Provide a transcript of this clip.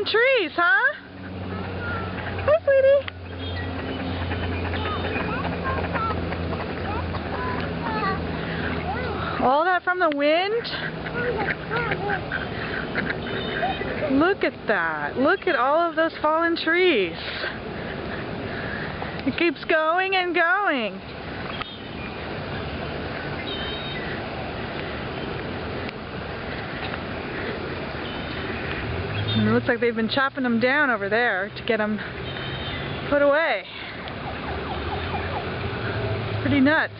fallen trees, huh? Hi, sweetie. All that from the wind? Look at that. Look at all of those fallen trees. It keeps going and going. And it looks like they've been chopping them down over there to get them put away. Pretty nuts.